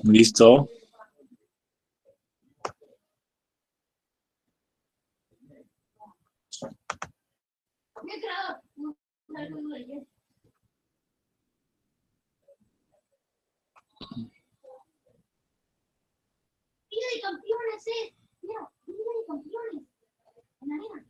Listo. Liga de campeones, mira, Liga de campeones. En la arena.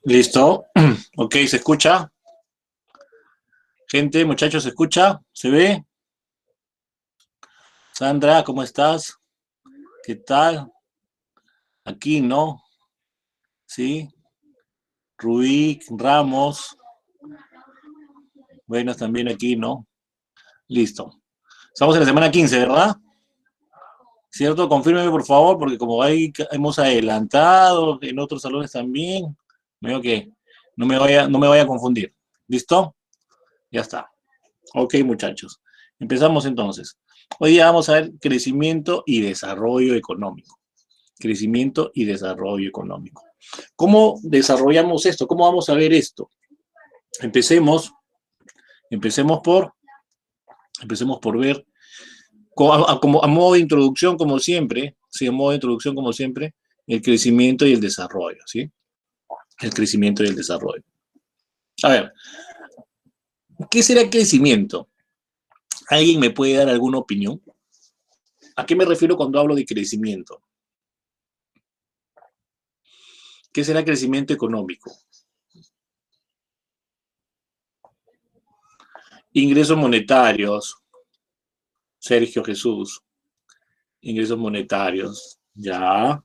Listo. Ok, ¿se escucha? Gente, muchachos, ¿se escucha? ¿Se ve? Sandra, ¿cómo estás? ¿Qué tal? Aquí, ¿no? Sí. Rubí, Ramos. Buenas también aquí, ¿no? Listo. Estamos en la semana 15, ¿verdad? ¿Cierto? Confírmeme, por favor, porque como ahí hemos adelantado en otros salones también, veo que no me vaya a confundir. ¿Listo? Ya está. Ok, muchachos. Empezamos entonces. Hoy día vamos a ver crecimiento y desarrollo económico. Crecimiento y desarrollo económico. ¿Cómo desarrollamos esto? ¿Cómo vamos a ver esto? Empecemos por ver, a modo de introducción, como siempre, sí, a modo de introducción, como siempre, el crecimiento y el desarrollo, ¿sí? El crecimiento y el desarrollo. A ver, ¿qué será crecimiento? ¿Alguien me puede dar alguna opinión? ¿A qué me refiero cuando hablo de crecimiento? ¿Qué será crecimiento económico? Ingresos monetarios, Sergio Jesús. Ingresos monetarios, ya,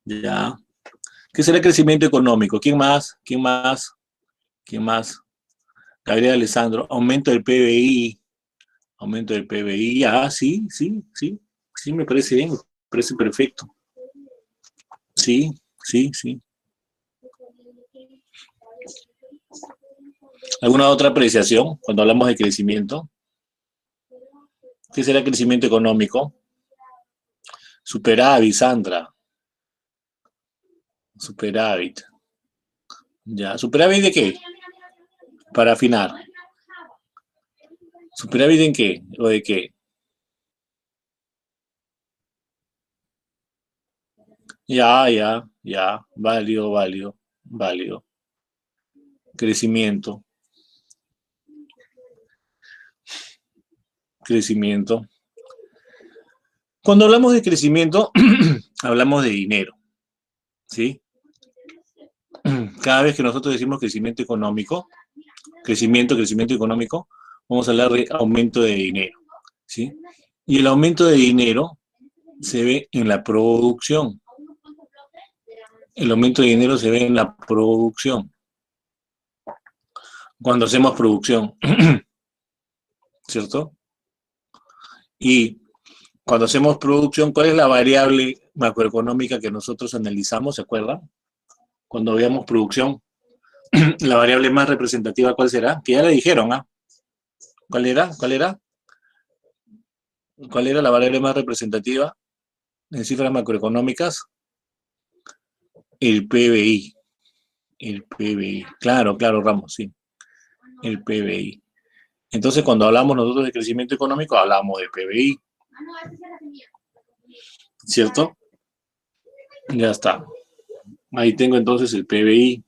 ya. ¿Qué será crecimiento económico? ¿Quién más? ¿Quién más? ¿Quién más? Gabriel Alessandro, aumento del PBI, aumento del PBI, ya, sí, sí, sí, sí, me parece bien, me parece perfecto. Sí, sí, sí. ¿Alguna otra apreciación cuando hablamos de crecimiento? ¿Qué será crecimiento económico? Superávit, Sandra. Superávit. Ya, ¿superávit de qué? Para afinar. ¿Superávit en qué? ¿O de qué? Ya, ya, ya. Válido, válido, válido. Crecimiento. Crecimiento. Cuando hablamos de crecimiento, hablamos de dinero, ¿sí? Cada vez que nosotros decimos crecimiento económico, crecimiento económico, vamos a hablar de aumento de dinero, ¿sí? Y el aumento de dinero se ve en la producción. El aumento de dinero se ve en la producción. Cuando hacemos producción, ¿cierto? Y cuando hacemos producción, ¿cuál es la variable macroeconómica que nosotros analizamos? ¿Se acuerdan? Cuando veamos producción, la variable más representativa, ¿cuál será? Que ya le dijeron, ¿ah? ¿Cuál era? ¿Cuál era? ¿Cuál era la variable más representativa en cifras macroeconómicas? El PBI. El PBI. Claro, claro, Ramos, sí. El PBI. Entonces, cuando hablamos nosotros de crecimiento económico, hablamos de PBI. ¿Cierto? Ya está. Ahí tengo entonces el PBI.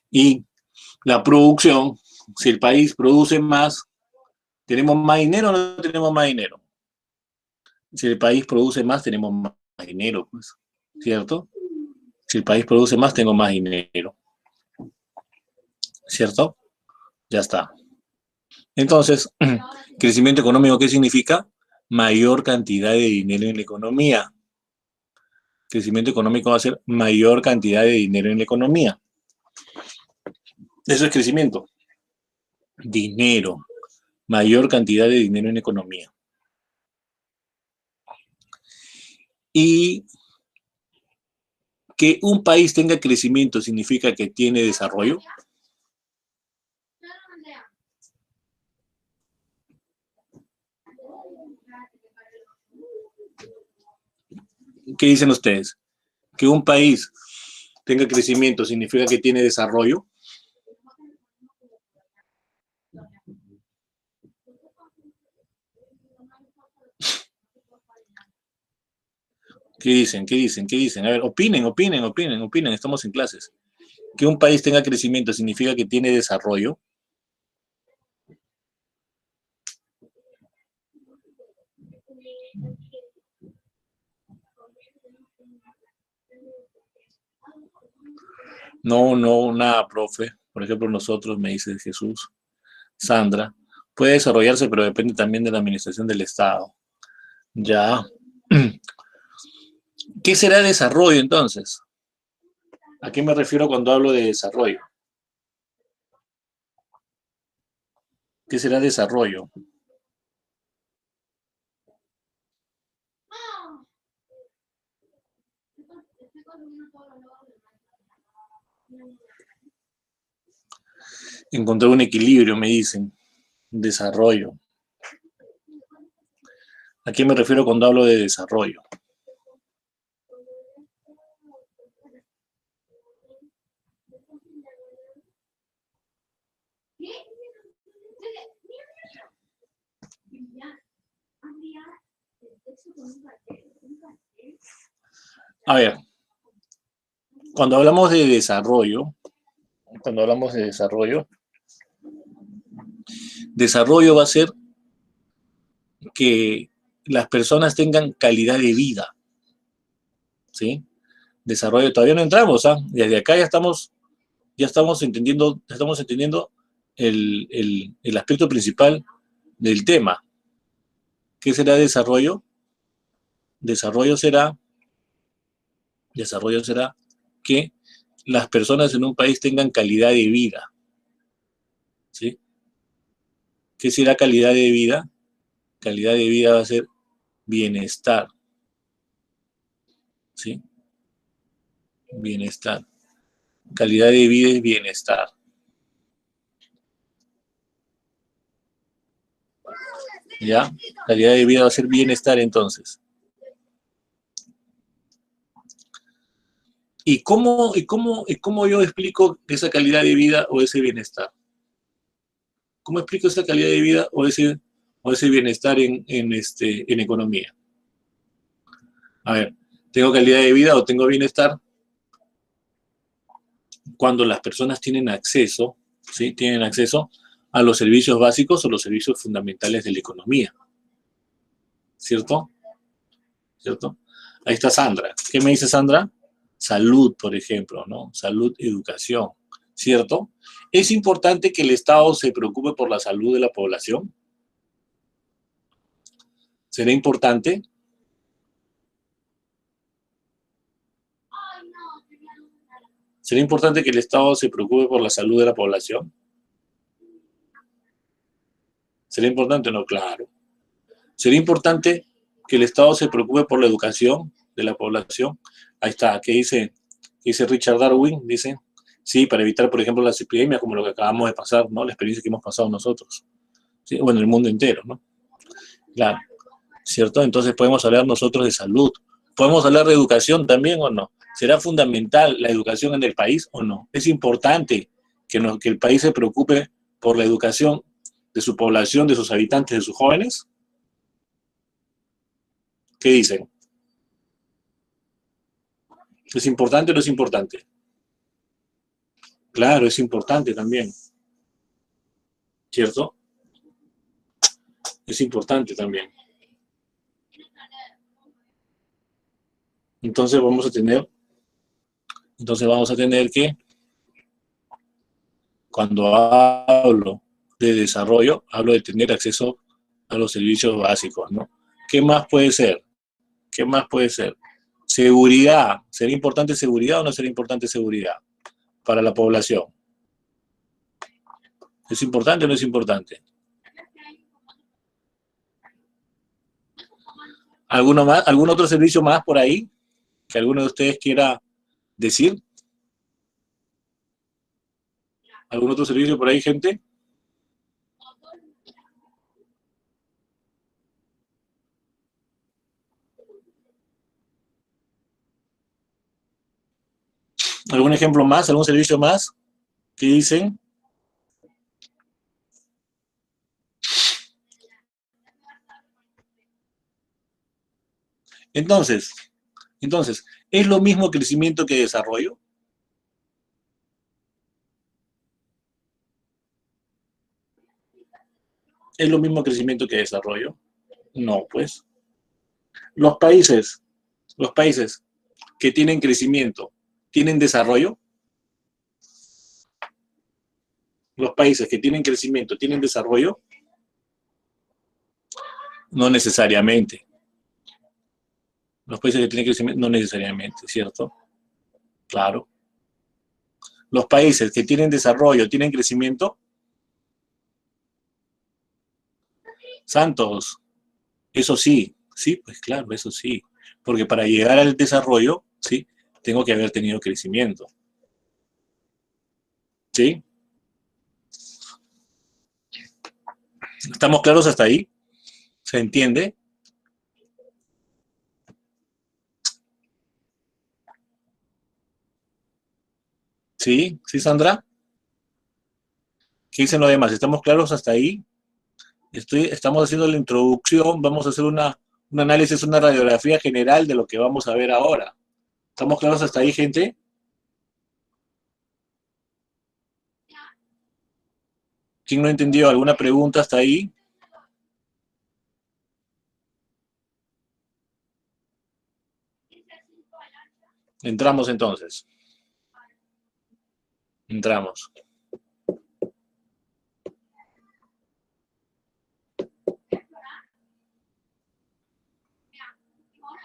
Y la producción, si el país produce más, ¿tenemos más dinero o no tenemos más dinero? Si el país produce más, tenemos más dinero, pues, ¿cierto? Si el país produce más, tengo más dinero, ¿cierto? Ya está. Entonces, crecimiento económico, ¿qué significa? Mayor cantidad de dinero en la economía. Crecimiento económico va a ser mayor cantidad de dinero en la economía. Eso es crecimiento. Dinero. Mayor cantidad de dinero en la economía. Y que un país tenga crecimiento significa que tiene desarrollo. ¿Qué dicen ustedes? Que un país tenga crecimiento significa que tiene desarrollo. ¿Qué dicen? ¿Qué dicen? ¿Qué dicen? A ver, opinen. Estamos en clases. Que un país tenga crecimiento significa que tiene desarrollo. No, nada, profe. Por ejemplo, nosotros, me dice Jesús, Sandra, puede desarrollarse, pero depende también de la administración del Estado. Ya. ¿Qué será desarrollo entonces? ¿A qué me refiero cuando hablo de desarrollo? ¿Qué será desarrollo? Encontrar un equilibrio, me dicen. Desarrollo. ¿A qué me refiero cuando hablo de desarrollo? A ver, cuando hablamos de desarrollo, desarrollo va a ser que las personas tengan calidad de vida, ¿sí? Desarrollo, todavía no entramos, ¿ah? Desde acá ya estamos entendiendo el aspecto principal del tema. ¿Qué será desarrollo? Desarrollo será que las personas en un país tengan calidad de vida, ¿sí? ¿Qué será calidad de vida? Calidad de vida va a ser bienestar, ¿sí? Bienestar. Calidad de vida es bienestar. ¿Ya? Calidad de vida va a ser bienestar entonces. ¿Y cómo yo explico esa calidad de vida o ese bienestar? ¿Cómo explico esa calidad de vida o ese bienestar en economía? A ver, tengo calidad de vida o tengo bienestar cuando las personas tienen acceso, ¿sí? Tienen acceso a los servicios básicos o los servicios fundamentales de la economía. ¿Cierto? ¿Cierto? Ahí está Sandra. ¿Qué me dice Sandra? Salud, por ejemplo, ¿no? Salud, educación. ¿Cierto? ¿Es importante que el Estado se preocupe por la salud de la población? ¿Será importante? ¿Será importante que el Estado se preocupe por la salud de la población? ¿Será importante o no? Claro. ¿Sería importante que el Estado se preocupe por la educación de la población? Ahí está, ¿qué dice Richard Darwin? Dice, sí, para evitar, por ejemplo, las epidemias como lo que acabamos de pasar, ¿no? La experiencia que hemos pasado nosotros. ¿Sí? Bueno, el mundo entero, ¿no? Claro, ¿cierto? Entonces podemos hablar nosotros de salud. ¿Podemos hablar de educación también o no? ¿Será fundamental la educación en el país o no? ¿Es importante que el país se preocupe por la educación de su población, de sus habitantes, de sus jóvenes? ¿Qué dicen? ¿Es importante o no es importante? Claro, es importante también, ¿cierto? Es importante también. Entonces vamos a tener que, cuando hablo de desarrollo, hablo de tener acceso a los servicios básicos, ¿no? ¿Qué más puede ser? ¿Qué más puede ser? Seguridad. ¿Sería importante seguridad o no sería importante seguridad para la población? ¿Es importante o no es importante? ¿Alguno más? ¿Algún otro servicio más por ahí que alguno de ustedes quiera decir? ¿Algún otro servicio por ahí, gente? ¿Algún ejemplo más? ¿Algún servicio más? ¿Qué dicen? Entonces, ¿es lo mismo crecimiento que desarrollo? ¿Es lo mismo crecimiento que desarrollo? No, pues. Los países, los países que tienen crecimiento, ¿tienen desarrollo? Los países que tienen crecimiento, ¿tienen desarrollo? No necesariamente. Los países que tienen crecimiento, no necesariamente, ¿cierto? Claro. Los países que tienen desarrollo, ¿tienen crecimiento? Santos, eso sí, sí, pues claro, eso sí. Porque para llegar al desarrollo, sí, tengo que haber tenido crecimiento. ¿Sí? ¿Estamos claros hasta ahí? ¿Se entiende? ¿Sí? ¿Sí, Sandra? ¿Qué dicen los demás? ¿Estamos claros hasta ahí? Estamos haciendo la introducción, vamos a hacer un análisis, una radiografía general de lo que vamos a ver ahora. ¿Estamos claros hasta ahí, gente? ¿Quién no entendió? ¿Alguna pregunta hasta ahí? Entramos entonces. Entramos.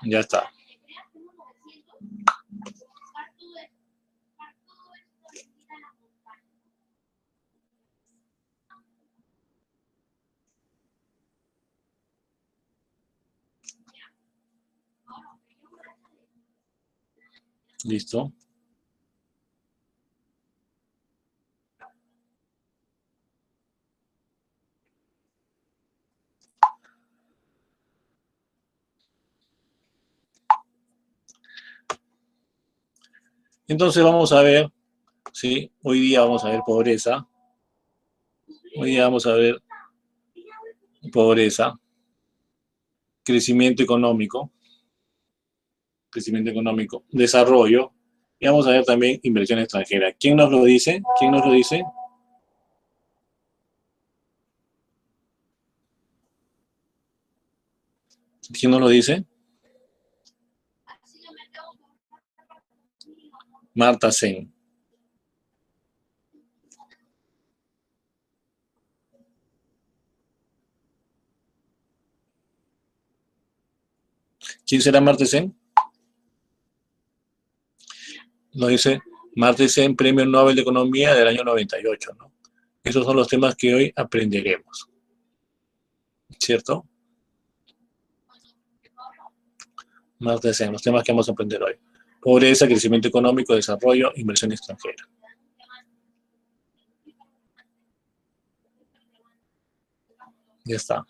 Ya está. Listo. Entonces vamos a ver, ¿sí? Hoy día vamos a ver pobreza. Hoy día vamos a ver pobreza, crecimiento económico, desarrollo. Y vamos a ver también inversión extranjera. ¿Quién nos lo dice? ¿Quién nos lo dice? ¿Quién nos lo dice? Marta Sen. ¿Quién será Marta Sen? Nos dice Marta Sen, Premio Nobel de Economía del año 98, ¿no? Esos son los temas que hoy aprenderemos, ¿cierto? Marta Sen, los temas que vamos a aprender hoy. Pobreza, crecimiento económico, desarrollo, inversión extranjera. Ya está.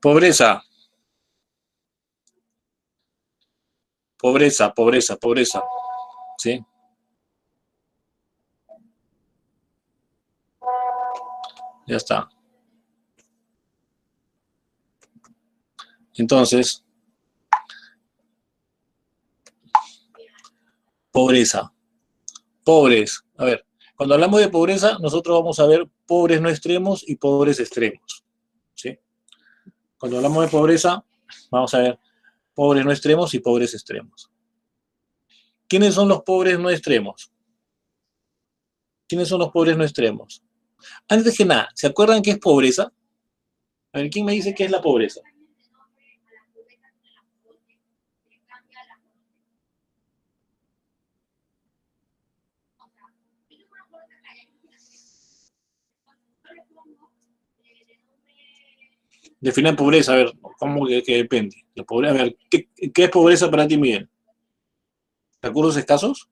Pobreza, pobreza. ¿Sí? Ya está. Entonces, pobreza. Pobres. A ver, cuando hablamos de pobreza, nosotros vamos a ver pobres no extremos y pobres extremos. ¿Sí? Cuando hablamos de pobreza, vamos a ver pobres no extremos y pobres extremos. ¿Quiénes son los pobres no extremos? ¿Quiénes son los pobres no extremos? Antes que nada, ¿se acuerdan qué es pobreza? A ver, ¿quién me dice qué es la pobreza? Definan pobreza, a ver, ¿cómo que depende? La pobreza, a ver, ¿qué es pobreza para ti, Miguel? ¿Recursos escasos?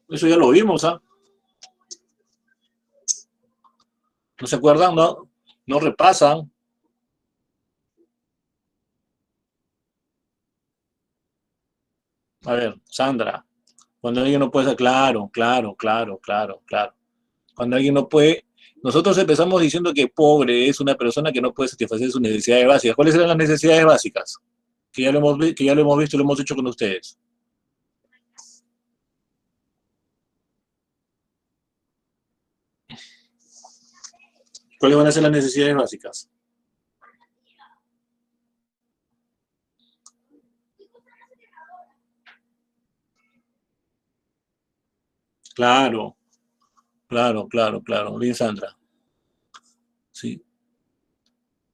Eso ya lo vimos, ¿ah? ¿No se acuerdan? No, no repasan. A ver, Sandra, cuando alguien no puede, claro, claro, claro, claro, claro. Cuando alguien no puede, nosotros empezamos diciendo que pobre es una persona que no puede satisfacer sus necesidades básicas. ¿Cuáles eran las necesidades básicas? Que ya lo hemos visto y lo hemos hecho con ustedes. ¿Cuáles van a ser las necesidades básicas? Claro, claro, claro, claro. Bien, Sandra. Sí.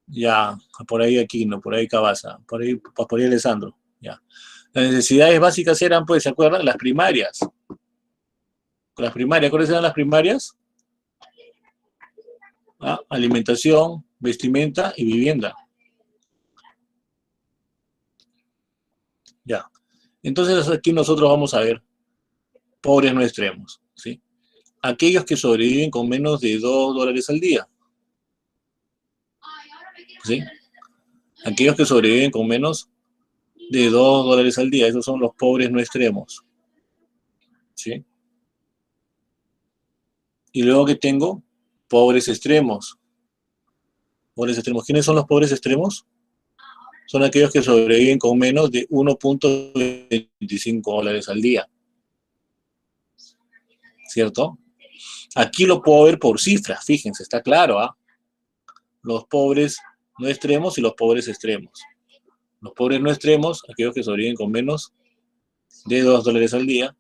Ya, por ahí Aquino, por ahí Cabaza, por ahí Alessandro. Ya. Las necesidades básicas eran, pues, ¿se acuerdan? Las primarias. Las primarias, ¿cuáles eran las primarias? ¿Ah? Alimentación, vestimenta y vivienda. Ya. Entonces aquí nosotros vamos a ver pobres no extremos, ¿sí? Aquellos que sobreviven con menos de $2 al día, ¿sí? Aquellos que sobreviven con menos de $2 al día, esos son los pobres no extremos, ¿sí? Y luego que tengo pobres extremos. Pobres extremos. ¿Quiénes son los pobres extremos? Son aquellos que sobreviven con menos de $1.25 al día, ¿cierto? Aquí lo puedo ver por cifras, fíjense, está claro, ¿ah? Los pobres no extremos y los pobres extremos. Los pobres no extremos, aquellos que sobreviven con menos de $2 al día,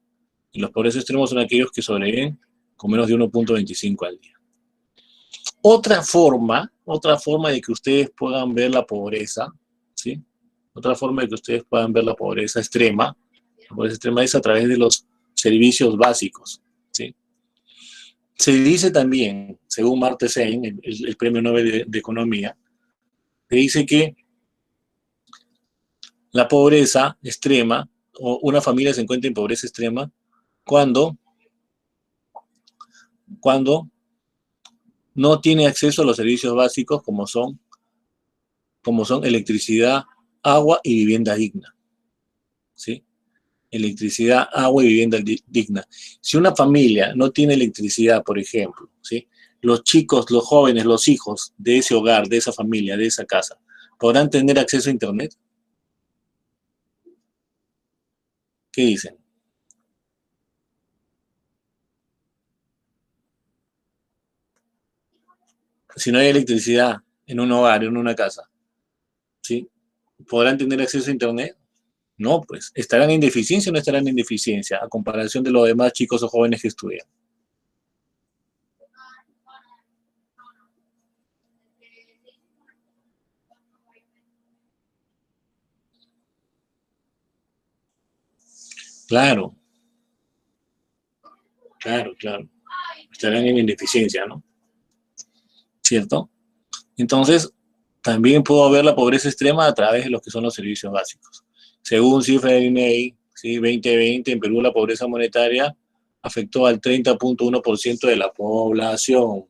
y los pobres extremos son aquellos que sobreviven con menos de 1.25 al día. Otra forma de que ustedes puedan ver la pobreza, ¿sí? Otra forma de que ustedes puedan ver la pobreza extrema es a través de los servicios básicos, ¿sí? Se dice también, según Amartya Sen, el premio Nobel de Economía, se dice que la pobreza extrema, o una familia se encuentra en pobreza extrema, cuando, cuando no tiene acceso a los servicios básicos como son electricidad, agua y vivienda digna, ¿sí? Electricidad, agua y vivienda digna. Si una familia no tiene electricidad, por ejemplo, ¿sí? Los chicos, los jóvenes, los hijos de ese hogar, de esa familia, de esa casa, ¿podrán tener acceso a Internet? ¿Qué dicen? Si no hay electricidad en un hogar, en una casa, ¿sí? ¿Podrán tener acceso a Internet? No, pues, ¿estarán en deficiencia o no estarán en deficiencia a comparación de los demás chicos o jóvenes que estudian? Claro, claro, claro. Estarán en ineficiencia, ¿no? ¿Cierto? Entonces, también puedo ver la pobreza extrema a través de lo que son los servicios básicos. Según cifras del INEI, ¿sí? 2020, en Perú la pobreza monetaria afectó al 30.1% de la población.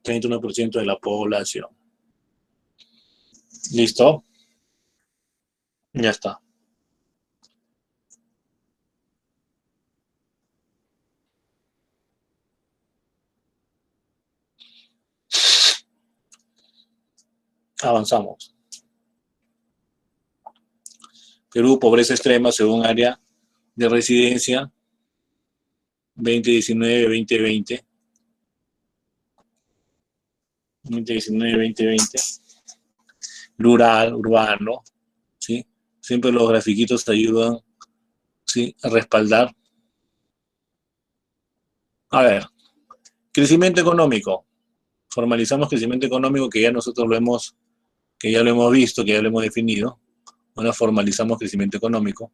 31% de la población. ¿Listo? Ya está. Avanzamos. Perú, pobreza extrema según área de residencia 2019-2020. 2019-2020. Rural, urbano, ¿sí? Siempre los grafiquitos te ayudan, ¿sí?, a respaldar. A ver, crecimiento económico. Formalizamos crecimiento económico que ya nosotros que ya lo hemos visto, que ya lo hemos definido. Ahora formalizamos crecimiento económico.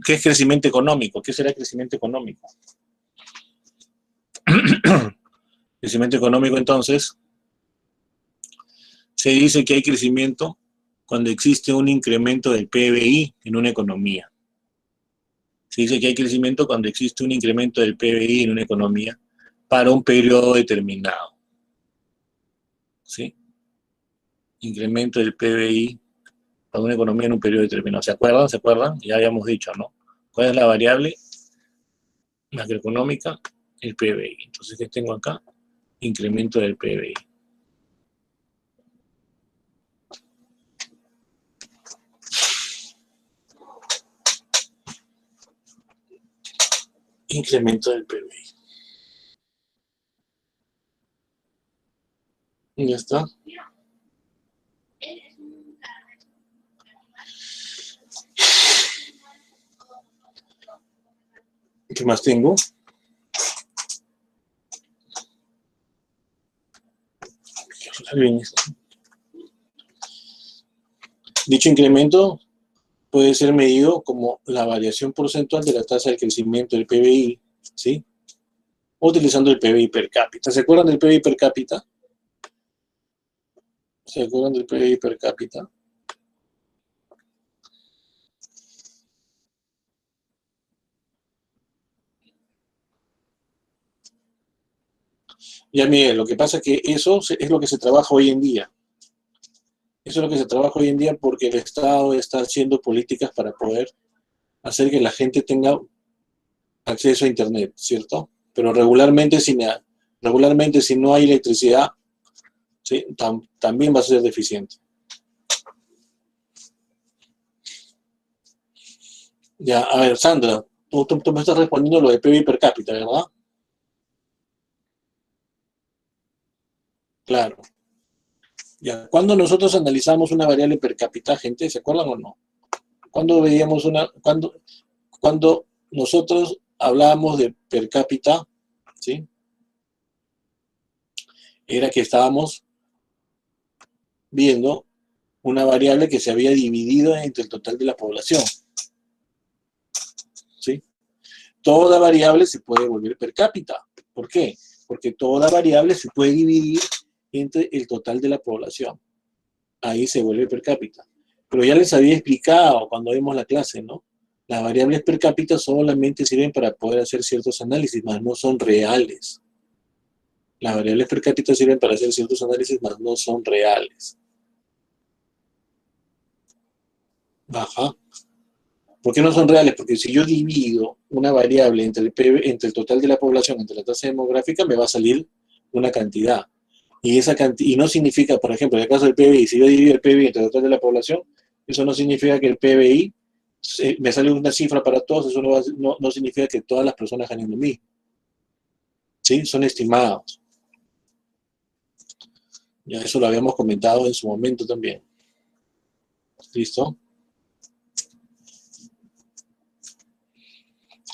¿Qué es crecimiento económico? ¿Qué será crecimiento económico? Crecimiento económico, entonces, se dice que hay crecimiento cuando existe un incremento del PBI en una economía. Se dice que hay crecimiento cuando existe un incremento del PBI en una economía para un periodo determinado. ¿Sí? Incremento del PBI para una economía en un periodo determinado. ¿Se acuerdan? ¿Se acuerdan? Ya habíamos dicho, ¿no? ¿Cuál es la variable macroeconómica? El PBI. Entonces, ¿qué tengo acá? Incremento del PBI. Incremento del PBI. Y ya está. ¿Qué más tengo? Dicho incremento puede ser medido como la variación porcentual de la tasa de crecimiento del PBI, ¿sí? Utilizando el PBI per cápita. ¿Se acuerdan del PBI per cápita? ¿Se acuerdan del PBI per cápita? Ya mire, lo que pasa es que eso es lo que se trabaja hoy en día. Eso es lo que se trabaja hoy en día porque el Estado está haciendo políticas para poder hacer que la gente tenga acceso a Internet, ¿cierto? Pero regularmente si no hay electricidad, ¿sí?, también va a ser deficiente. Ya, a ver, Sandra, tú me estás respondiendo lo de PIB per cápita, ¿verdad? Claro. Ya, cuando nosotros analizamos una variable per cápita, gente, ¿se acuerdan o no? Cuando veíamos cuando nosotros hablábamos de per cápita, ¿sí?, era que estábamos viendo una variable que se había dividido entre el total de la población, ¿sí? Toda variable se puede volver per cápita. ¿Por qué? Porque toda variable se puede dividir entre el total de la población. Ahí se vuelve per cápita. Pero ya les había explicado cuando vimos la clase, ¿no? Las variables per cápita solamente sirven para poder hacer ciertos análisis, más no son reales. Las variables per cápita sirven para hacer ciertos análisis, más no son reales. Ajá. ¿Por qué no son reales? Porque si yo divido una variable entre el total de la población, entre la tasa demográfica, me va a salir una cantidad. Y no significa, por ejemplo, en el caso del PBI, si yo divido el PBI entre el total de la población, eso no significa que el PBI me sale una cifra para todos, eso no significa que todas las personas ganen lo mismo. ¿Sí? Son estimados. Ya eso lo habíamos comentado en su momento también. ¿Listo?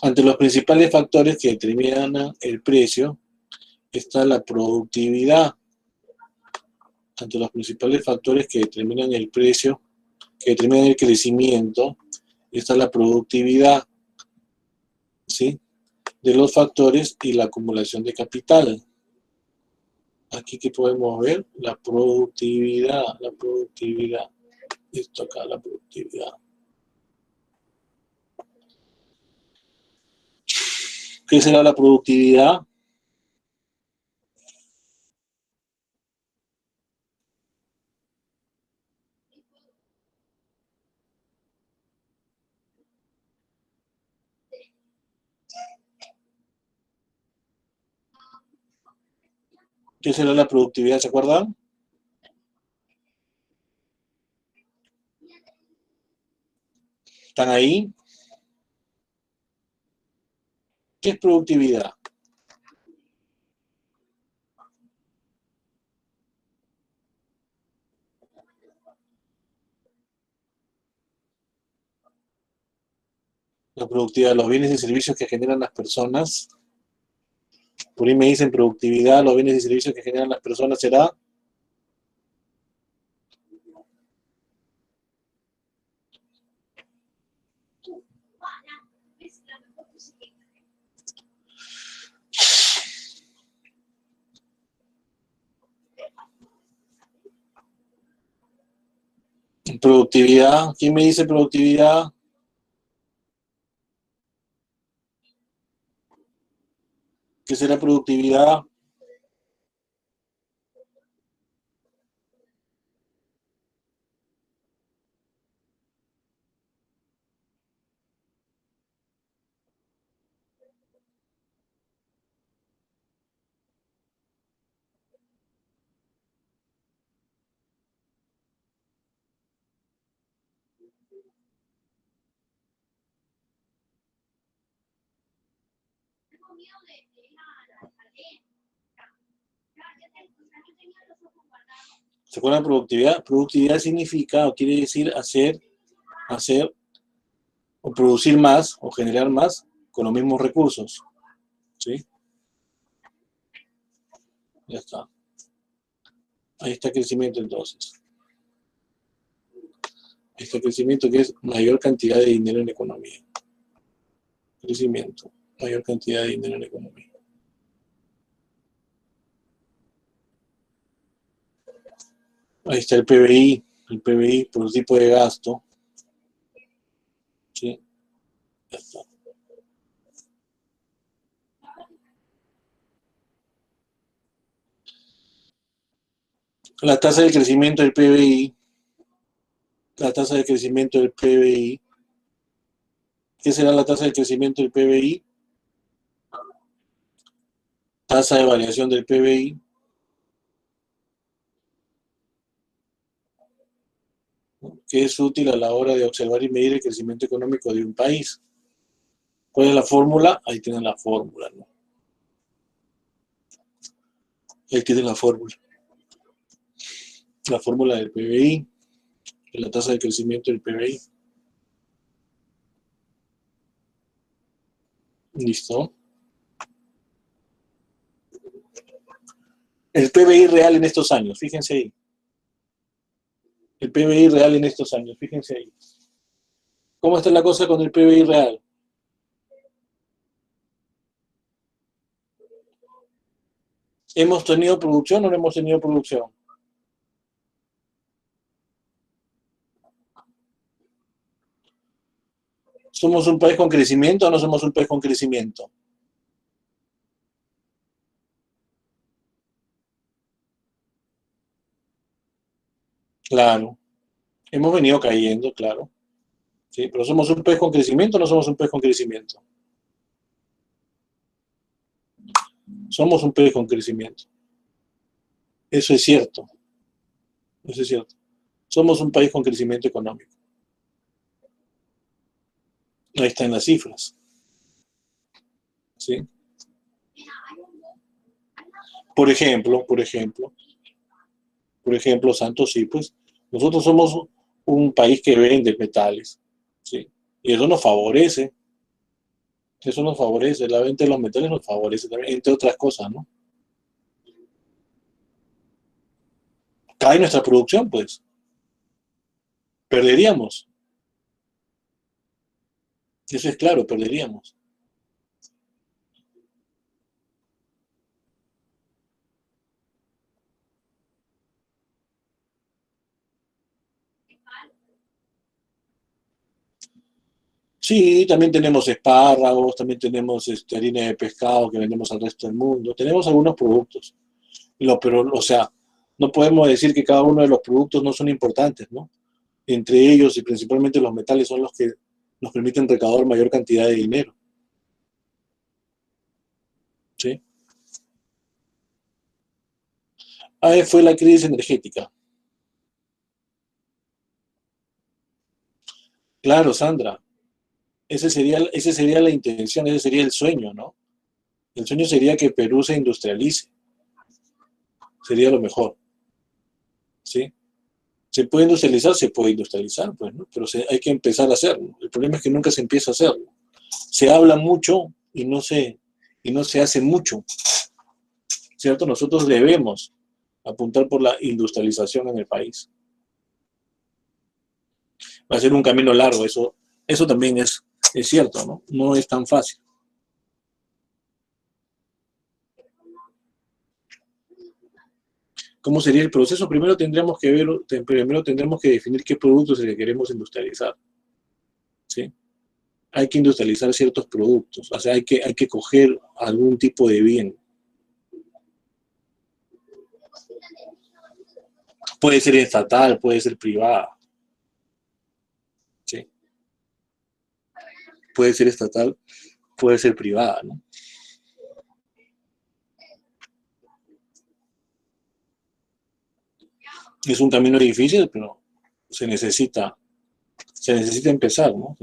Ante los principales factores que determinan el precio, está la productividad. Ante los principales factores que determinan el precio, que determinan el crecimiento, está la productividad, ¿sí?, de los factores y la acumulación de capital. Aquí que podemos ver la productividad. Esto acá, la productividad. ¿Qué será la productividad? ¿Qué será la productividad? ¿Se acuerdan? ¿Están ahí? ¿Qué es productividad? La productividad, los bienes y servicios que generan las personas. Por ahí me dicen productividad, los bienes y servicios que generan las personas, ¿será? Productividad, ¿quién me dice productividad? ¿Qué será productividad? Tengo miedo de ir a la alcaldía. Ya tenía los ojos guardados. ¿Se acuerdan de productividad? Productividad significa o quiere decir hacer o producir más o generar más con los mismos recursos. ¿Sí? Ya está. Ahí está el crecimiento entonces. Ahí está el crecimiento que es mayor cantidad de dinero en la economía. Crecimiento, mayor cantidad de dinero en la economía. Ahí está el PBI por tipo de gasto. ¿Sí? Ya está. La tasa de crecimiento del PBI, la tasa de crecimiento del PBI, ¿qué será la tasa de crecimiento del PBI? Tasa de variación del PBI, que es útil a la hora de observar y medir el crecimiento económico de un país. ¿Cuál es la fórmula? Ahí tienen la fórmula, ¿no? Ahí tienen la fórmula. La fórmula del PBI, de la tasa de crecimiento del PBI. ¿Listo? El PBI real en estos años, fíjense ahí. El PBI real en estos años, fíjense ahí. ¿Cómo está la cosa con el PBI real? ¿Hemos tenido producción o no hemos tenido producción? ¿Somos un país con crecimiento o no somos un país con crecimiento? Claro. Hemos venido cayendo, claro. Sí, pero ¿somos un país con crecimiento o no somos un país con crecimiento? Somos un país con crecimiento. Eso es cierto. Eso es cierto. Somos un país con crecimiento económico. Ahí están las cifras. ¿Sí? Por ejemplo, Santos, sí, pues nosotros somos un país que vende metales, ¿sí? Y eso nos favorece, la venta de los metales nos favorece también, entre otras cosas, ¿no? Cae nuestra producción, pues, perderíamos, eso es claro, perderíamos. Sí, también tenemos espárragos, también tenemos harina de pescado que vendemos al resto del mundo, tenemos algunos productos, pero, o sea, no podemos decir que cada uno de los productos no son importantes, ¿no? Entre ellos y principalmente los metales son los que nos permiten recaudar mayor cantidad de dinero, ¿sí? Fue la crisis energética. Claro, Sandra, ese sería la intención, ese sería el sueño, ¿no? El sueño sería que Perú se industrialice, sería lo mejor, ¿sí? ¿Se puede industrializar, pues, ¿no? Pero hay que empezar a hacerlo. El problema es que nunca se empieza a hacerlo. Se habla mucho y no se hace mucho, ¿cierto? Nosotros debemos apuntar por la industrialización en el país. Va a ser un camino largo, eso también es cierto, ¿no? No es tan fácil. ¿Cómo sería el proceso? Primero tendremos que definir qué productos es el que queremos industrializar, ¿sí? Hay que industrializar ciertos productos, o sea, hay que coger algún tipo de bien. Puede ser estatal, puede ser privada, ¿sí? Puede ser estatal, puede ser privada, ¿no? Es un camino difícil, pero se necesita empezar, ¿no?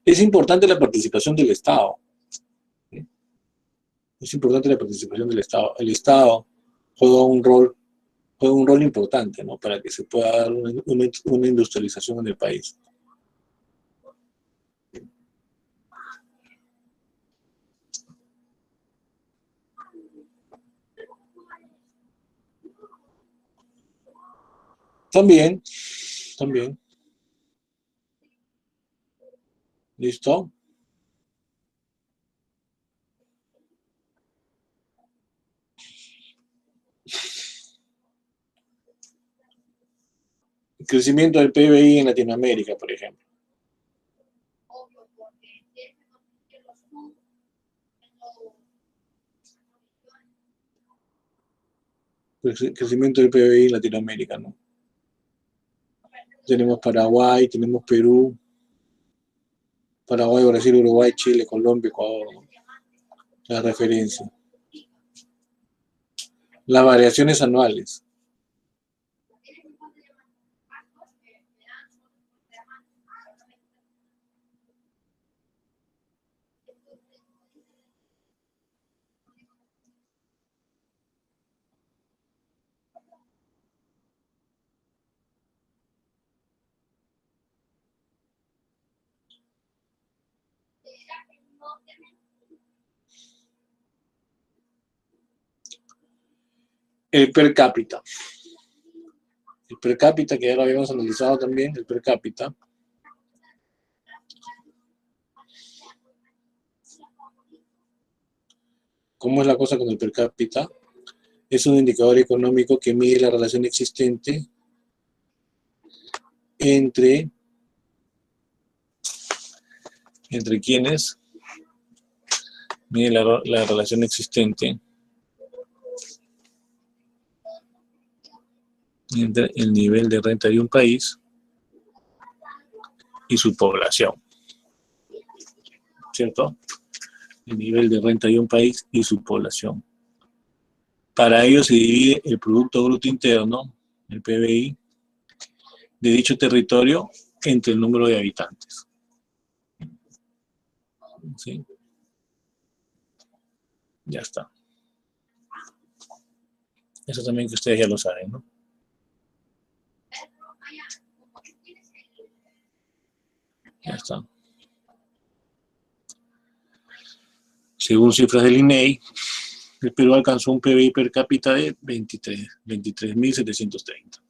Es importante la participación del Estado, ¿sí? Es importante la participación del Estado. El Estado juega un rol importante, ¿no? Para que se pueda dar una industrialización en el país. También. ¿Listo? El crecimiento del PBI en Latinoamérica, por ejemplo. El crecimiento del PBI en Latinoamérica, ¿no? Tenemos Paraguay, tenemos Perú, Paraguay, Brasil, Uruguay, Chile, Colombia, Ecuador, ¿no? La referencia. Las variaciones anuales. El per cápita. El per cápita, que ya lo habíamos analizado también, el per cápita. ¿Cómo es la cosa con el per cápita? Es un indicador económico que mide la relación existente entre quienes, mide la relación existente entre el nivel de renta de un país y su población, ¿cierto? El nivel de renta de un país y su población. Para ello se divide el Producto Bruto Interno, el PBI, de dicho territorio entre el número de habitantes. ¿Sí? Ya está. Eso también que ustedes ya lo saben, ¿no? Ya está. Según cifras del INEI, el Perú alcanzó un PBI per cápita de 23.730.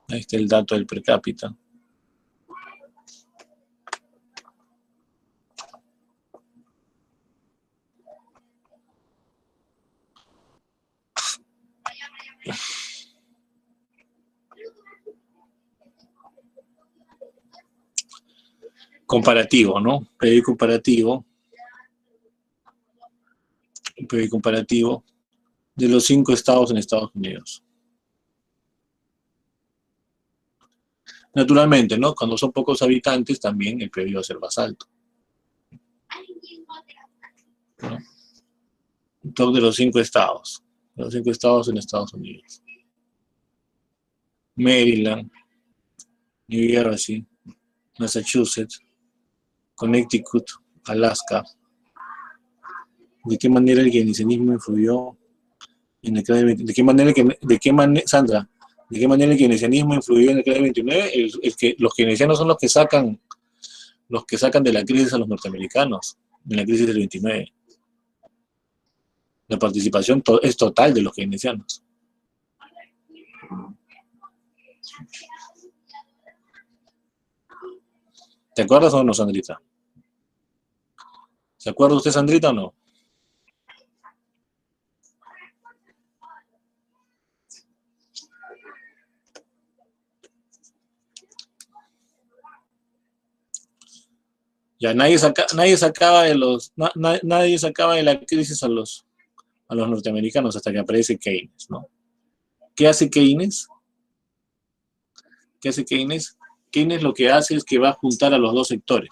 Ahí está el dato del per cápita. Comparativo, ¿no? PBI comparativo. PBI comparativo de los 5 estados en Estados Unidos. Naturalmente, ¿no? Cuando son pocos habitantes, también el PBI va a ser más alto, ¿no? Top de los 5 estados. Los 5 estados en Estados Unidos. Maryland, New Jersey, Massachusetts, Connecticut, Alaska. ¿De qué manera el keynesianismo influyó en el CRE 29? Sandra, ¿de qué manera el keynesianismo influyó en el CRE 29? Que los keynesianos son los que sacan de la crisis a los norteamericanos, en la crisis del 29. La participación es total de los keynesianos. ¿Te acuerdas o no, Sandrita? ¿Se acuerda usted, Sandrita, o no? Ya nadie sacaba de la crisis a los norteamericanos hasta que aparece Keynes, ¿no? ¿Qué hace Keynes? Keynes lo que hace es que va a juntar a los dos sectores.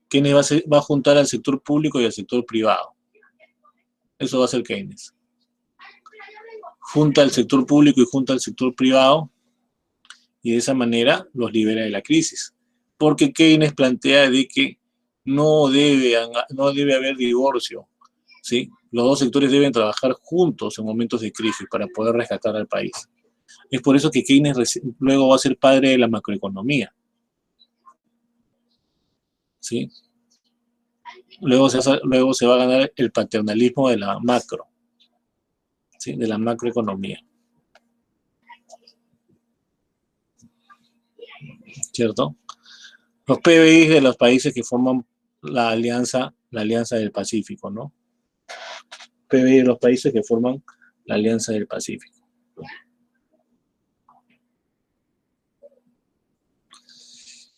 Keynes va a juntar al sector público y al sector privado. Eso va a hacer Keynes. Junta al sector público y junta al sector privado y de esa manera los libera de la crisis. Porque Keynes plantea de que no debe haber divorcio, ¿sí? Los dos sectores deben trabajar juntos en momentos de crisis para poder rescatar al país. Es por eso que Keynes luego va a ser padre de la macroeconomía, ¿sí? Luego se va a ganar el paternalismo de la macro, ¿sí? De la macroeconomía. ¿Cierto? Los PBI de los países que forman la alianza del Pacífico, ¿no? PBI de los países que forman la alianza del Pacífico.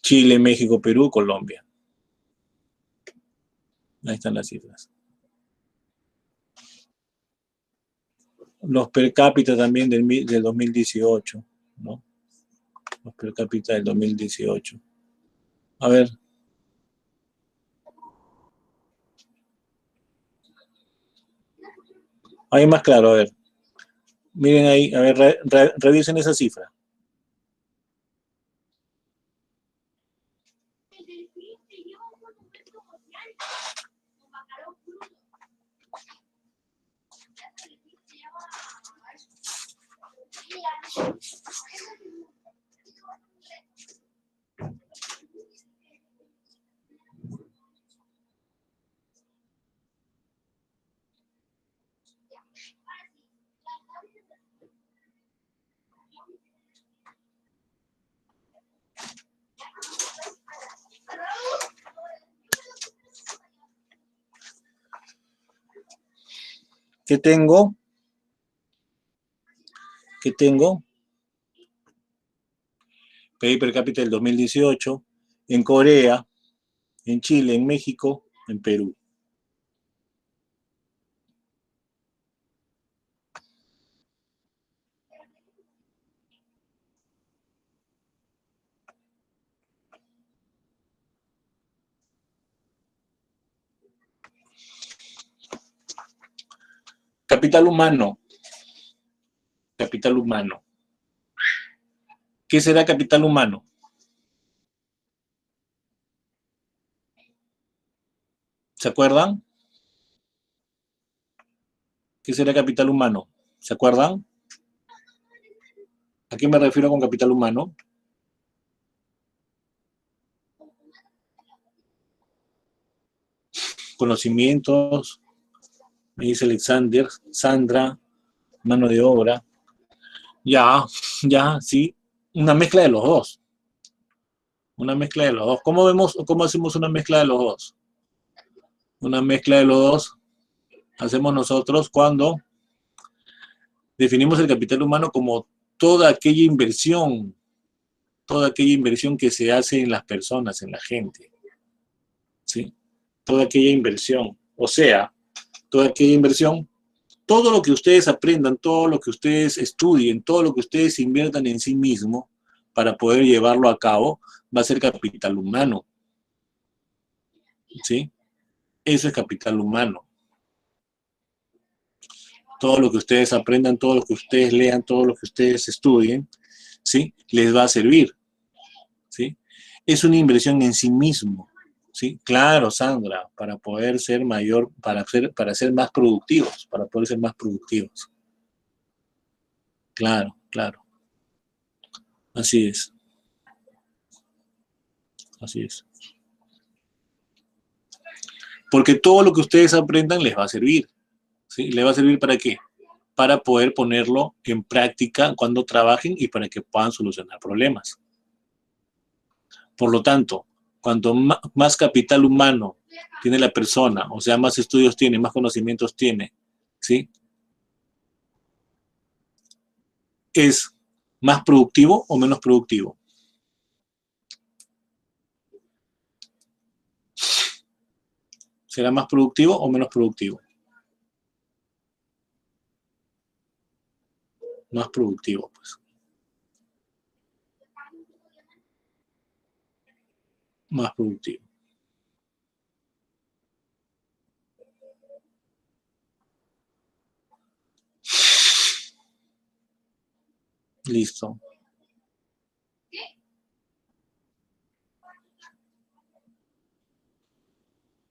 Chile, México, Perú, Colombia. Ahí están las cifras. Los per cápita también del 2018, ¿no? Los per cápita del 2018. A ver. Ahí más claro, a ver. Miren ahí, a ver, revisen esa cifra. ¿Qué tengo? PIB per cápita del 2018, en Corea, en Chile, en México, en Perú. Capital humano. Capital humano. ¿Qué será capital humano? ¿Se acuerdan? ¿Qué será capital humano? ¿Se acuerdan? ¿A qué me refiero con capital humano? Conocimientos, me dice Alexander, Sandra, mano de obra. Ya, sí. Una mezcla de los dos. Una mezcla de los dos. ¿Cómo hacemos una mezcla de los dos? Una mezcla de los dos hacemos nosotros cuando definimos el capital humano como toda aquella inversión que se hace en las personas, en la gente, ¿sí? Toda aquella inversión, o sea, toda aquella inversión, todo lo que ustedes aprendan, todo lo que ustedes estudien, todo lo que ustedes inviertan en sí mismo para poder llevarlo a cabo, va a ser capital humano, ¿sí? Eso es capital humano. todo lo que ustedes aprendan, todo lo que ustedes lean, todo lo que ustedes estudien, ¿sí? Les va a servir, ¿sí? Es una inversión en sí mismo, ¿sí? Claro, Sandra, para poder ser mayor, para ser más productivos, para poder ser más productivos. Claro, claro. Así es. Así es. Porque todo lo que ustedes aprendan les va a servir, ¿sí? ¿Les va a servir para qué? Para poder ponerlo en práctica cuando trabajen y para que puedan solucionar problemas. Por lo tanto, cuanto más capital humano tiene la persona, o sea, más estudios tiene, más conocimientos tiene, ¿sí? ¿Es más productivo o menos productivo? ¿Será más productivo o menos productivo? Más productivo, pues. Más productivo. Listo.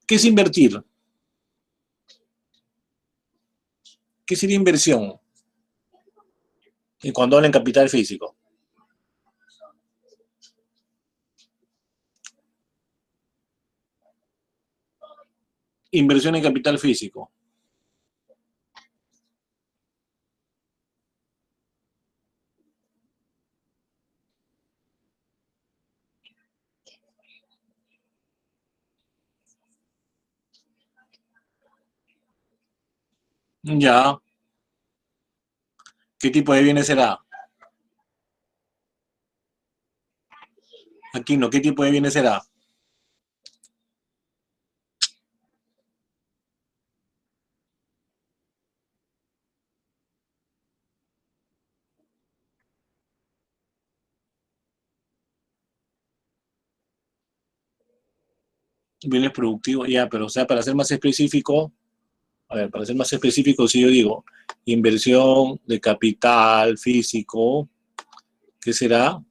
¿Qué es invertir? ¿Qué sería inversión? Y cuando hablan capital físico. Inversión en capital físico. Ya. ¿Qué tipo de bienes será? Aquí no. ¿Qué tipo de bienes será? Bienes productivos, ya, pero o sea, para ser más específico, a ver, para ser más específico, si yo digo inversión de capital físico, ¿qué será?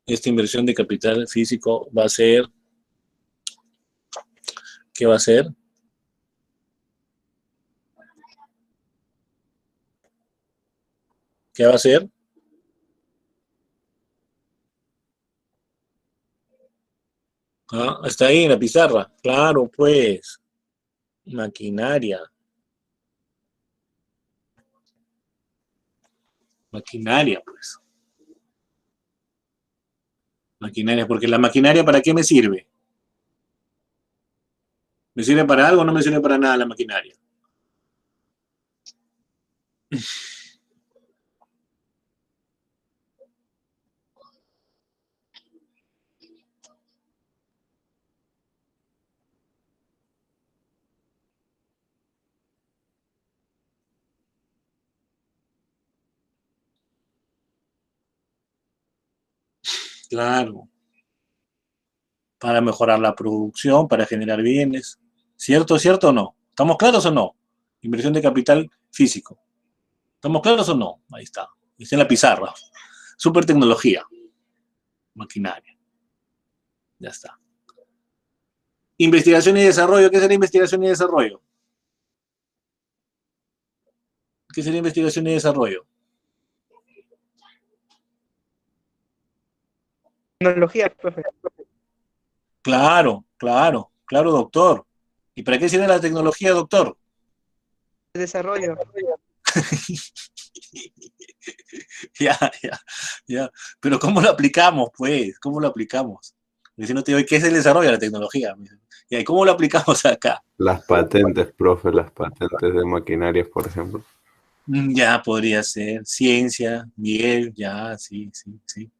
Esta inversión de capital físico va a ser, ¿qué va a ser? ¿Qué va a ser? Ah, está ahí en la pizarra. Claro, pues, maquinaria. Maquinaria, pues. Maquinaria, porque la maquinaria, ¿para qué me sirve? ¿Me sirve para algo o no me sirve para nada la maquinaria? Claro, para mejorar la producción, para generar bienes. ¿Cierto, cierto o no? ¿Estamos claros o no? Inversión de capital físico. ¿Estamos claros o no? Ahí está. Está en la pizarra. Super tecnología. Maquinaria. Ya está. Investigación y desarrollo. ¿Qué sería investigación y desarrollo? ¿Qué sería investigación y desarrollo? Tecnología, profe. Claro, claro, claro, doctor. ¿Y para qué sirve la tecnología, doctor? Desarrollo. Ya, ya, ya. Pero ¿cómo lo aplicamos, pues? ¿Cómo lo aplicamos? Si no te digo, ¿qué es el desarrollo de la tecnología? Ya, ¿y cómo lo aplicamos acá? Las patentes, profe, las patentes de maquinarias, por ejemplo. Ya podría ser. Ciencia, Miguel, ya, sí, sí, sí.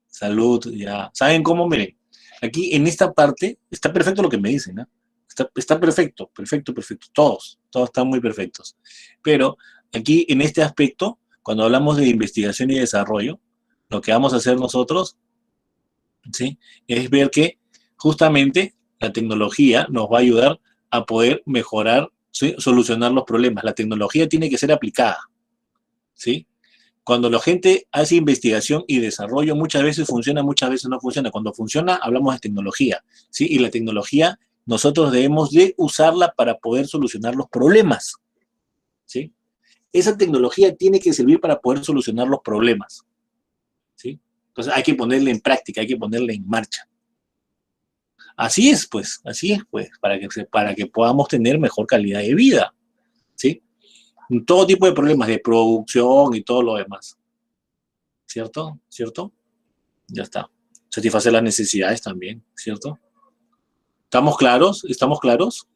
Salud, ya. ¿Saben cómo? Miren, aquí en esta parte está perfecto lo que me dicen, ¿no? Está perfecto, perfecto, perfecto. Todos están muy perfectos. Pero aquí en este aspecto, cuando hablamos de investigación y desarrollo, lo que vamos a hacer nosotros, ¿sí? Es ver que justamente la tecnología nos va a ayudar a poder mejorar ¿sí? Solucionar los problemas. La tecnología tiene que ser aplicada, ¿sí? Cuando la gente hace investigación y desarrollo, muchas veces funciona, muchas veces no funciona. Cuando funciona, hablamos de tecnología, ¿sí? Y la tecnología, nosotros debemos de usarla para poder solucionar los problemas, ¿sí? Esa tecnología tiene que servir para poder solucionar los problemas, ¿sí? Entonces hay que ponerla en práctica, hay que ponerla en marcha. Así es, pues, para que podamos tener mejor calidad de vida, ¿sí? Todo tipo de problemas de producción y todo lo demás. ¿Cierto? ¿Cierto? Ya está. Satisfacer las necesidades también, ¿cierto? ¿Estamos claros? ¿Estamos claros?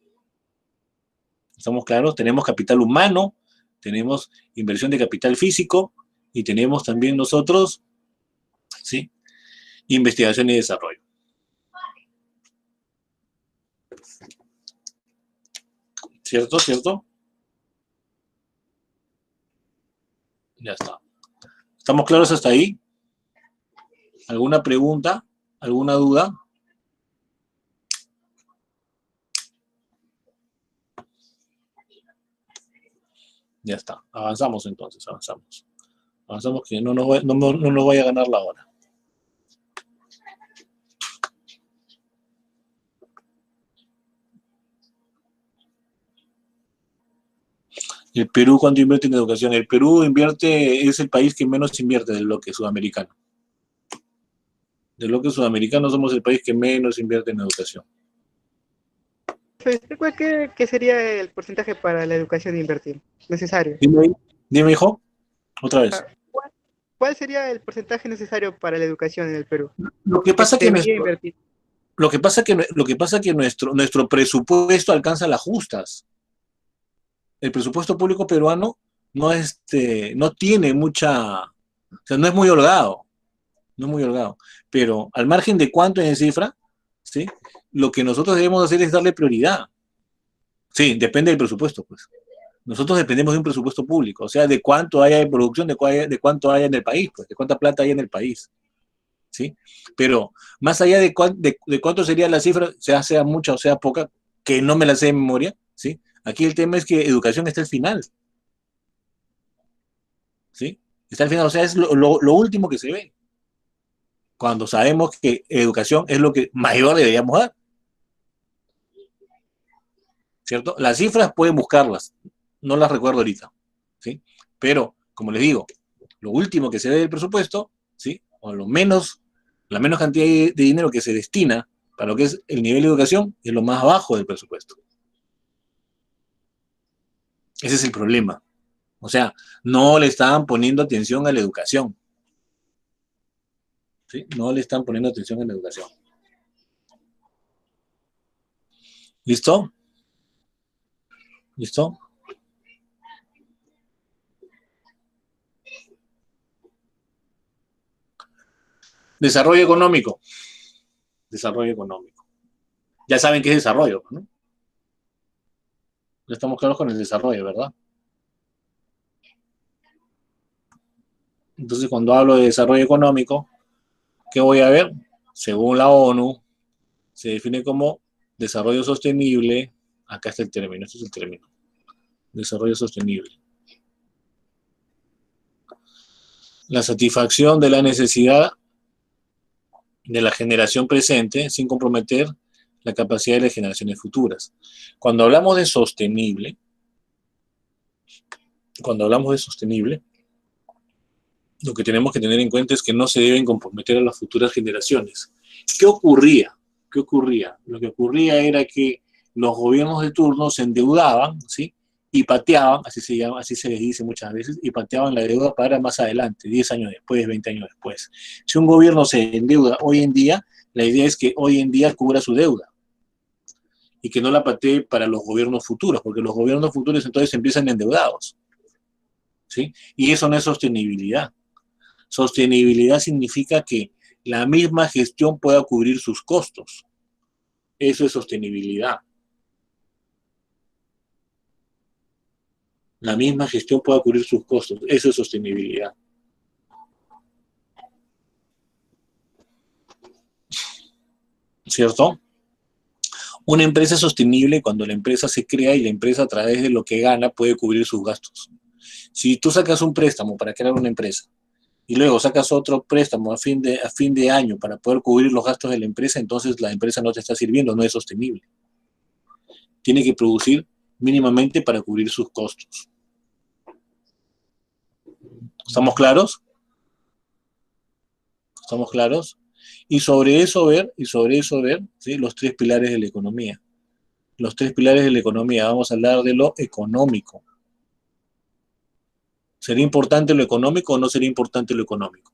¿Estamos claros? Tenemos capital humano, tenemos inversión de capital físico y tenemos también nosotros, ¿sí? Investigación y desarrollo. ¿Cierto? ¿Cierto? Ya está. ¿Estamos claros hasta ahí? ¿Alguna pregunta? ¿Alguna duda? Ya está. Avanzamos entonces, avanzamos. Avanzamos que no nos vaya a ganar la hora. ¿El Perú cuánto invierte en educación? El Perú es el país que menos invierte del bloque sudamericano. Del bloque sudamericano somos el país que menos invierte en educación. ¿Qué sería el porcentaje para la educación de invertir? Necesario. Dime, hijo, otra vez. ¿Cuál sería el porcentaje necesario para la educación en el Perú? Lo que pasa que nuestro presupuesto alcanza las justas. El presupuesto público peruano no tiene mucha, o sea, no es muy holgado, pero al margen de cuánto en cifra, ¿sí? Lo que nosotros debemos hacer es darle prioridad. Sí, depende del presupuesto, pues. Nosotros dependemos de un presupuesto público, o sea, de cuánto haya de producción, de cuánto haya en el país, pues, de cuánta plata hay en el país, ¿sí? Pero más allá de cuánto sería la cifra, sea mucha o sea poca, que no me la sé de memoria, ¿sí? Aquí el tema es que educación está al final, ¿sí? Está al final, o sea, es lo último que se ve, cuando sabemos que educación es lo que mayor deberíamos dar, ¿cierto? Las cifras pueden buscarlas, no las recuerdo ahorita, ¿sí? Pero, como les digo, lo último que se ve del presupuesto, ¿sí? O la menos cantidad de dinero que se destina para lo que es el nivel de educación es lo más bajo del presupuesto. Ese es el problema. O sea, no le estaban poniendo atención a la educación, ¿sí? No le están poniendo atención a la educación. ¿Listo? ¿Listo? Desarrollo económico. Desarrollo económico. Ya saben qué es desarrollo, ¿no? Ya estamos claros con el desarrollo, ¿verdad? Entonces, cuando hablo de desarrollo económico, ¿qué voy a ver? Según la ONU, se define como desarrollo sostenible. Acá está el término, este es el término. Desarrollo sostenible. La satisfacción de la necesidad de la generación presente sin comprometer la capacidad de las generaciones futuras. Cuando hablamos de sostenible, lo que tenemos que tener en cuenta es que no se deben comprometer a las futuras generaciones. ¿Qué ocurría? Lo que ocurría era que los gobiernos de turno se endeudaban, ¿sí? Y pateaban, así se les dice muchas veces, y pateaban la deuda para más adelante, 10 años después, 20 años después. Si un gobierno se endeuda hoy en día, la idea es que hoy en día cubra su deuda y que no la patee para los gobiernos futuros, porque los gobiernos futuros entonces empiezan endeudados, ¿sí? Y eso no es sostenibilidad. Sostenibilidad significa que la misma gestión pueda cubrir sus costos. Eso es sostenibilidad. La misma gestión pueda cubrir sus costos. Eso es sostenibilidad. ¿Cierto? Una empresa es sostenible cuando la empresa se crea y la empresa a través de lo que gana puede cubrir sus gastos. Si tú sacas un préstamo para crear una empresa y luego sacas otro préstamo a fin de año para poder cubrir los gastos de la empresa, entonces la empresa no te está sirviendo, no es sostenible. Tiene que producir mínimamente para cubrir sus costos. ¿Estamos claros? ¿Estamos claros? Y sobre eso ver, ¿sí?, los tres pilares de la economía. Los tres pilares de la economía, vamos a hablar de lo económico. ¿Sería importante lo económico o no sería importante lo económico?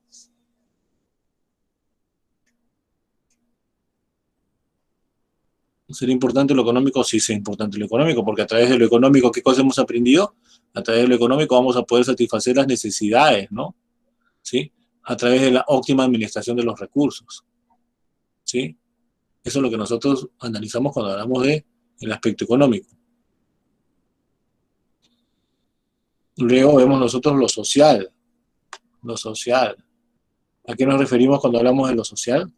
¿Sería importante lo económico? Sí, es importante lo económico, porque a través de lo económico, ¿qué cosa hemos aprendido? A través de lo económico vamos a poder satisfacer las necesidades, ¿no? ¿Sí? A través de la óptima administración de los recursos. ¿Sí? Eso es lo que nosotros analizamos cuando hablamos del aspecto económico. Luego vemos nosotros lo social. Lo social. ¿A qué nos referimos cuando hablamos de lo social?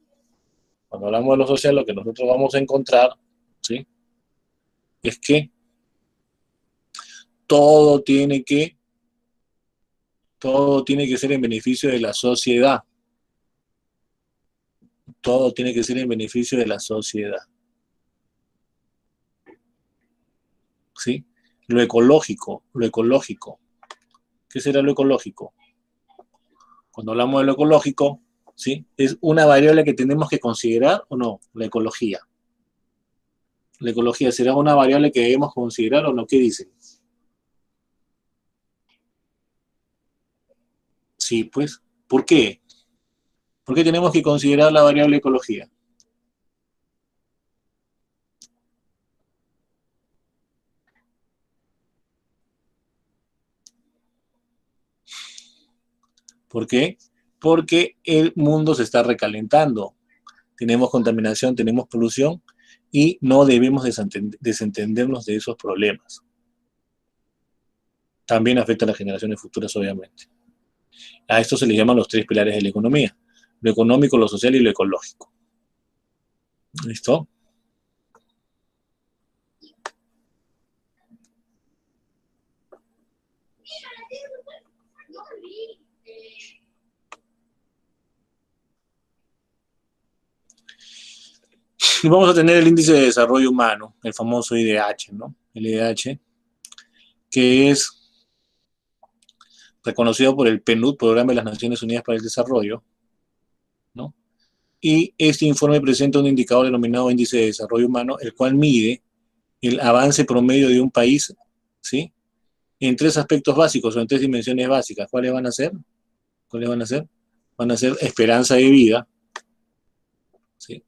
Cuando hablamos de lo social, lo que nosotros vamos a encontrar, ¿sí?, es que todo tiene que ser en beneficio de la sociedad. Todo tiene que ser en beneficio de la sociedad. ¿Sí? Lo ecológico. ¿Qué será lo ecológico? Cuando hablamos de lo ecológico, ¿sí?, ¿es una variable que tenemos que considerar o no? La ecología. ¿La ecología será una variable que debemos considerar o no? ¿Qué dicen? Sí, pues. ¿Por qué? ¿Por qué tenemos que considerar la variable ecología? ¿Por qué? Porque el mundo se está recalentando. Tenemos contaminación, tenemos polución y no debemos desentendernos de esos problemas. También afecta a las generaciones futuras, obviamente. A esto se le llaman los tres pilares de la economía: lo económico, lo social y lo ecológico. ¿Listo? Y vamos a tener el índice de desarrollo humano, el famoso IDH, ¿no? El IDH, que es reconocido por el PNUD, Programa de las Naciones Unidas para el Desarrollo, ¿no? Y este informe presenta un indicador denominado índice de desarrollo humano, el cual mide el avance promedio de un país, ¿sí?, en tres aspectos básicos o en tres dimensiones básicas. ¿Cuáles van a ser? ¿Cuáles van a ser? Van a ser esperanza de vida, ¿sí?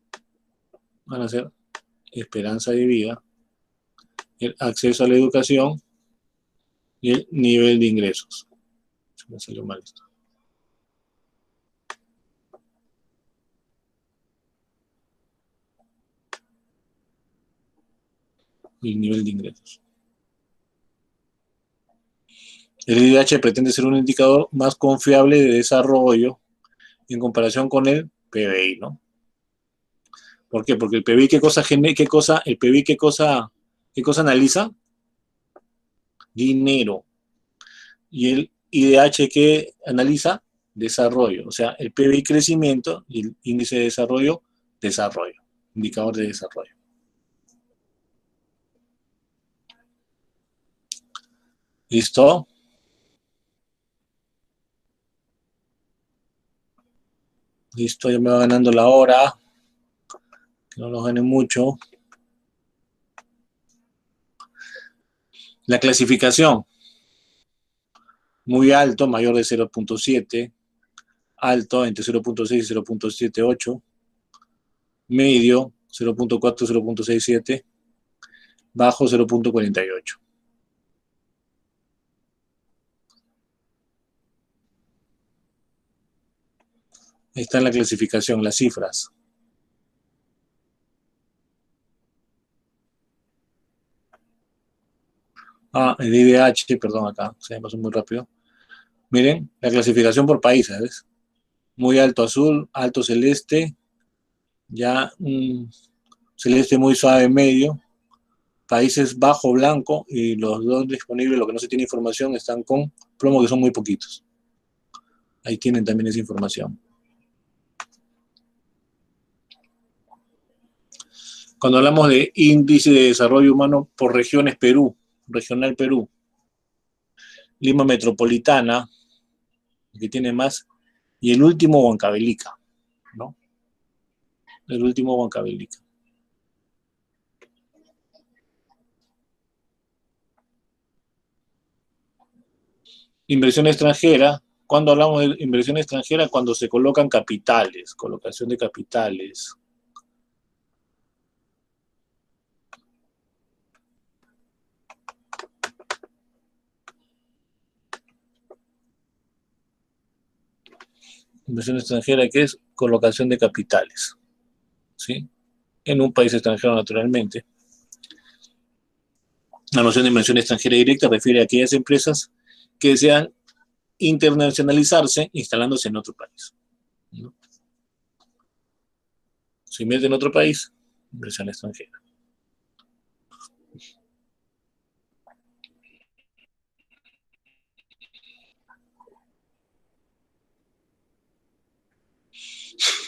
Van a ser esperanza de vida, el acceso a la educación y el nivel de ingresos. Se me salió mal esto. El nivel de ingresos. El IDH pretende ser un indicador más confiable de desarrollo en comparación con el PBI, ¿no? ¿Por qué? Porque el PBI, ¿qué cosa analiza? Dinero. Y el IDH, ¿qué analiza? Desarrollo. O sea, el PBI, crecimiento, y el índice de desarrollo, indicador de desarrollo. ¿Listo? Listo, ya me va ganando la hora. Que no nos gane mucho. La clasificación. Muy alto, mayor de 0.7. Alto, entre 0.6 y 0.78. Medio, 0.4, 0.67. Bajo, 0.48. Ahí está en la clasificación, las cifras. El IDH, perdón, acá, se me pasó muy rápido. Miren, la clasificación por países, ¿ves? Muy alto azul, alto celeste, ya celeste muy suave medio, países bajo blanco, y los dos disponibles, lo que no se tiene información, están con plomo, que son muy poquitos. Ahí tienen también esa información. Cuando hablamos de índice de desarrollo humano por regiones, Perú, regional Perú, Lima metropolitana, que tiene más, y el último Huancavelica, ¿no? El último Huancavelica. Inversión extranjera. Cuando hablamos de inversión extranjera, cuando se colocan capitales, colocación de capitales. Inversión extranjera, que es colocación de capitales, ¿sí? En un país extranjero, naturalmente. La noción de inversión extranjera directa refiere a aquellas empresas que desean internacionalizarse instalándose en otro país, ¿no? Se invierte en otro país, inversión extranjera.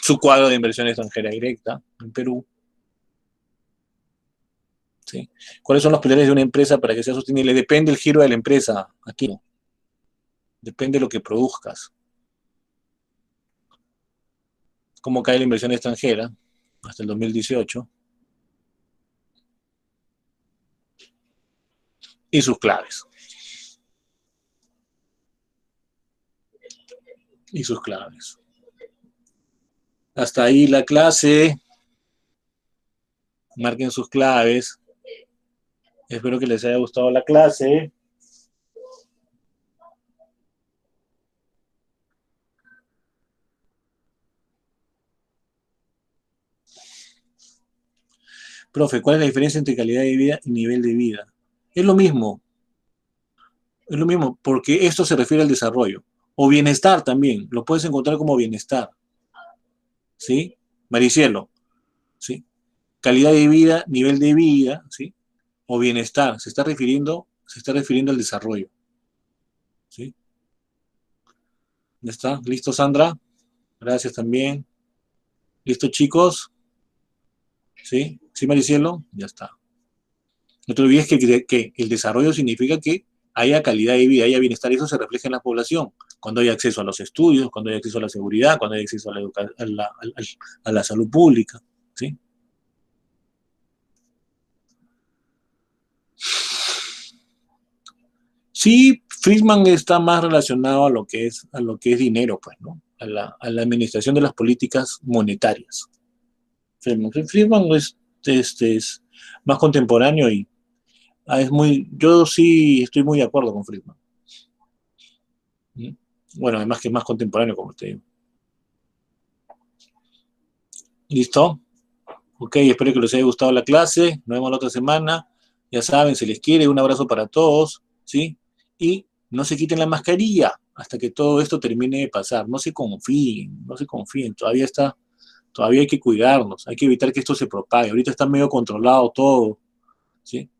Su cuadro de inversión extranjera directa en Perú. ¿Sí? ¿Cuáles son los pilares de una empresa para que sea sostenible? Depende del giro de la empresa, aquí no. Depende de lo que produzcas. ¿Cómo cae la inversión extranjera hasta el 2018? Y sus claves. Y sus claves. Hasta ahí la clase. Marquen sus claves. Espero que les haya gustado la clase. Profe, ¿cuál es la diferencia entre calidad de vida y nivel de vida? Es lo mismo. Es lo mismo, porque esto se refiere al desarrollo. O bienestar también. Lo puedes encontrar como bienestar. ¿Sí? Maricielo. ¿Sí? Calidad de vida, nivel de vida, ¿sí? O bienestar. Se está refiriendo al desarrollo. ¿Sí? ¿Ya está? ¿Listo, Sandra? Gracias también. ¿Listo, chicos? ¿Sí? ¿Sí, Maricielo? Ya está. No te olvides que el desarrollo significa que haya calidad de vida, haya bienestar, y eso se refleja en la población. Cuando hay acceso a los estudios, cuando hay acceso a la seguridad, cuando hay acceso a la salud pública, ¿sí? Sí, Friedman está más relacionado a lo que es dinero, pues, ¿no? A la administración de las políticas monetarias. Friedman es más contemporáneo y yo sí estoy muy de acuerdo con Friedman. ¿Mm? Bueno, además que es más contemporáneo, como te digo. ¿Listo? Ok, espero que les haya gustado la clase. Nos vemos la otra semana. Ya saben, se les quiere. Un abrazo para todos, ¿sí? Y no se quiten la mascarilla hasta que todo esto termine de pasar. No se confíen, no se confíen. Todavía hay que cuidarnos. Hay que evitar que esto se propague. Ahorita está medio controlado todo, ¿sí?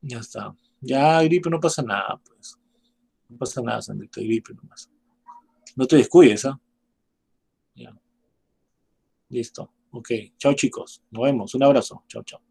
Ya está. Ya, gripe, no pasa nada, pues. No pasa nada, Sandrita, gripe nomás. No te descuides, ¿ah? Ya. Listo. Ok. Chao, chicos. Nos vemos. Un abrazo. Chao, chao.